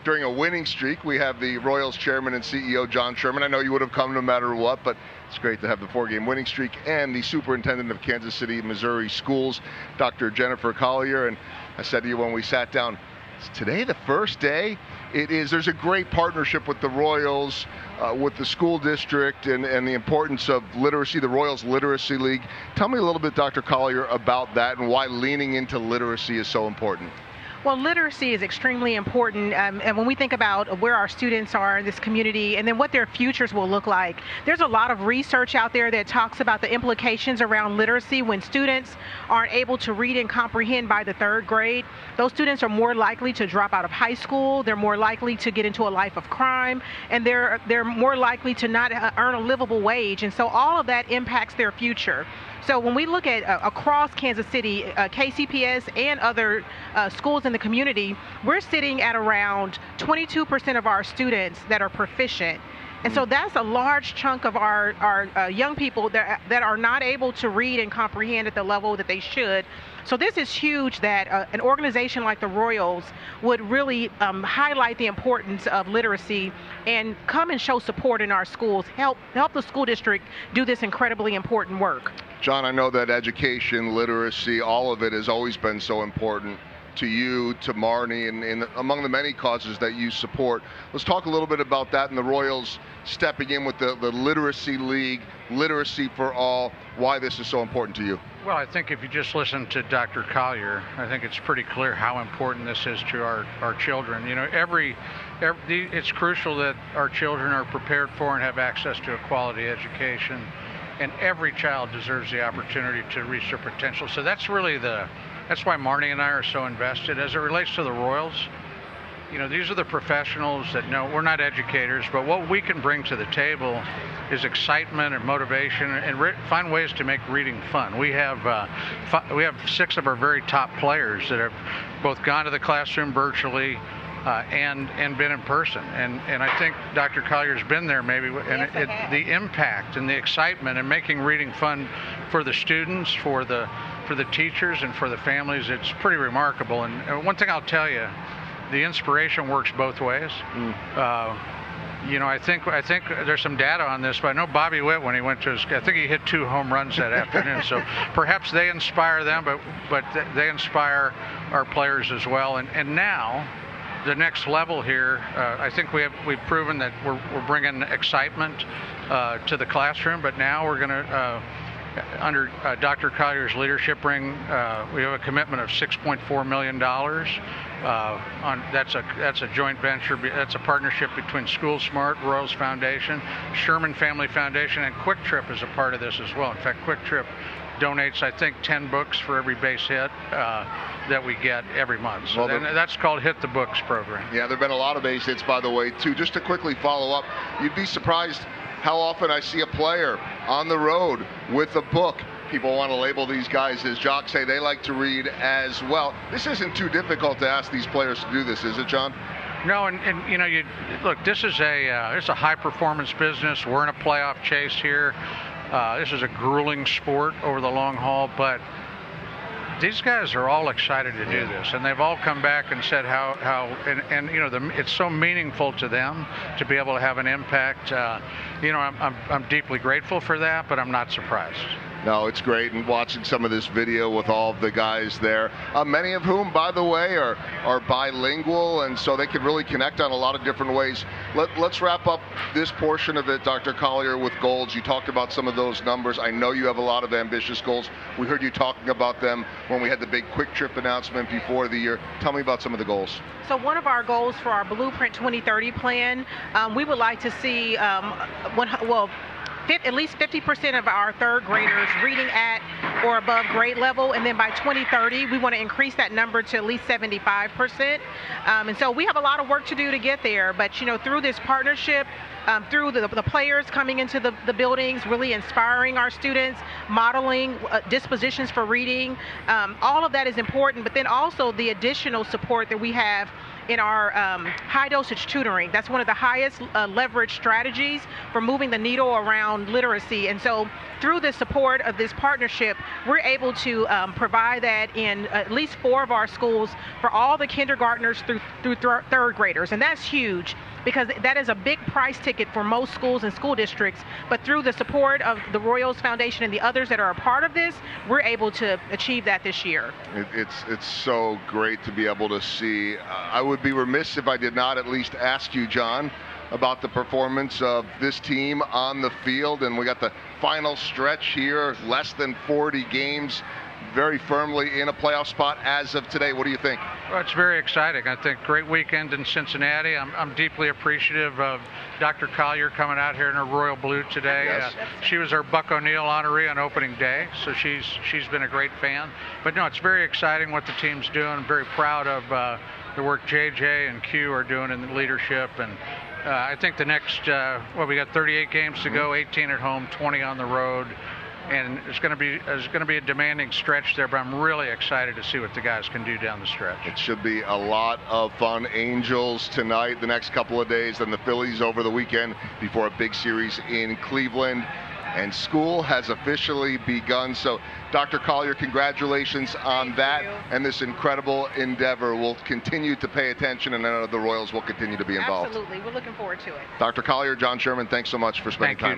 during a winning streak. We have the Royals chairman and CEO John Sherman. I know you would have come no matter what, but it's great to have the 4-game winning streak, and the superintendent of Kansas City, Missouri schools, Dr. Jennifer Collier. And I said to you when we sat down, is today the first day? It is. There's a great partnership with the Royals, with the school district, and the importance of literacy, the Royals Literacy League. Tell me a little bit, Dr. Collier, about that and why leaning into literacy is so important. Well, literacy is extremely important, and when we think about where our students are in this community and then what their futures will look like, there's a lot of research out there that talks about the implications around literacy. When students aren't able to read and comprehend by the 3rd grade, those students are more likely to drop out of high school, they're more likely to get into a life of crime, and they're more likely to not earn a livable wage, and so all of that impacts their future. So when we look at across Kansas City, KCPS and other schools in the community, we're sitting at around 22% of our students that are proficient. And so that's a large chunk of our young people that are not able to read and comprehend at the level that they should. So this is huge that an organization like the Royals would really highlight the importance of literacy and come and show support in our schools, help the school district do this incredibly important work. John, I know that education, literacy, all of it has always been so important to you, to Marnie, and among the many causes that you support. Let's talk a little bit about that and the Royals stepping in with the Literacy League, Literacy for All, why this is so important to you. Well, I think if you just listen to Dr. Collier, I think it's pretty clear how important this is to our children. You know, it's crucial that our children are prepared for and have access to a quality education, and every child deserves the opportunity to reach their potential. So that's really that's why Marnie and I are so invested. As it relates to the Royals, you know, these are the professionals that know we're not educators, but what we can bring to the table is excitement and motivation, and find ways to make reading fun. We have 6 of our very top players that have both gone to the classroom virtually and been in person, and I think Dr. Collier's been there maybe, and the impact and the excitement and making reading fun for the students, for the teachers, and for the families, it's pretty remarkable. And one thing I'll tell you, the inspiration works both ways. You know, I think there's some data on this, but I know Bobby Witt, when he went to I think he hit 2 home runs that afternoon. So perhaps they inspire them, but they inspire our players as well. And now, the next level here, I think we've proven that we're bringing excitement to the classroom, but now we're going to, under Dr. Collier's leadership, we have a commitment of $6.4 million. That's a joint venture. That's a partnership between School Smart, Royals Foundation, Sherman Family Foundation, and Quick Trip is a part of this as well. In fact, Quick Trip donates, I think, 10 books for every base hit that we get every month. So that's called Hit the Books program. Yeah, there have been a lot of base hits, by the way, too. Just to quickly follow up, you'd be surprised how often I see a player on the road with a book. People want to label these guys as jocks, say they like to read as well. This isn't too difficult to ask these players to do this, is it, John? No, and you know, look, this is it's a high-performance business. We're in a playoff chase here. This is a grueling sport over the long haul, but these guys are all excited to do this, and they've all come back and said and you know, it's so meaningful to them to be able to have an impact. You know, I'm deeply grateful for that, but I'm not surprised. No, it's great, and watching some of this video with all of the guys there, many of whom, by the way, are bilingual, and so they can really connect on a lot of different ways. Let's wrap up this portion of it, Dr. Collier, with goals. You talked about some of those numbers. I know you have a lot of ambitious goals. We heard you talking about them when we had the big Quick Trip announcement before the year. Tell me about some of the goals. So one of our goals for our Blueprint 2030 plan, we would like to see at least 50% of our 3rd graders reading at or above grade level, and then by 2030 we want to increase that number to at least 75%. And so we have a lot of work to do to get there, but you know, through this partnership, through the players coming into the buildings, really inspiring our students, modeling dispositions for reading, all of that is important, but then also the additional support that we have in our high dosage tutoring. That's one of the highest leverage strategies for moving the needle around literacy. And so through the support of this partnership, we're able to provide that in at least 4 of our schools for all the kindergartners through third graders. And that's huge, because that is a big price ticket for most schools and school districts. But through the support of the Royals Foundation and the others that are a part of this, we're able to achieve that this year. It's so great to be able to see. I would be remiss if I did not at least ask you, John, about the performance of this team on the field. And we got the final stretch here, less than 40 games, very firmly in a playoff spot as of today. What do you think? Well, it's very exciting. I think great weekend in Cincinnati. I'm deeply appreciative of Dr. Collier coming out here in her royal blue today. Yes. She was our Buck O'Neill honoree on opening day, so she's been a great fan. But no, it's very exciting what the team's doing. I'm very proud of the work JJ and Q are doing in the leadership. And I think the next, we got 38 games to go, 18 at home, 20 on the road. And it's going to be a demanding stretch there, but I'm really excited to see what the guys can do down the stretch. It should be a lot of fun. Angels tonight, the next couple of days, then the Phillies over the weekend before a big series in Cleveland. And school has officially begun. So, Dr. Collier, congratulations on that and this incredible endeavor. We'll continue to pay attention, and I know the Royals will continue to be involved. Absolutely. We're looking forward to it. Dr. Collier, John Sherman, thanks so much for spending time.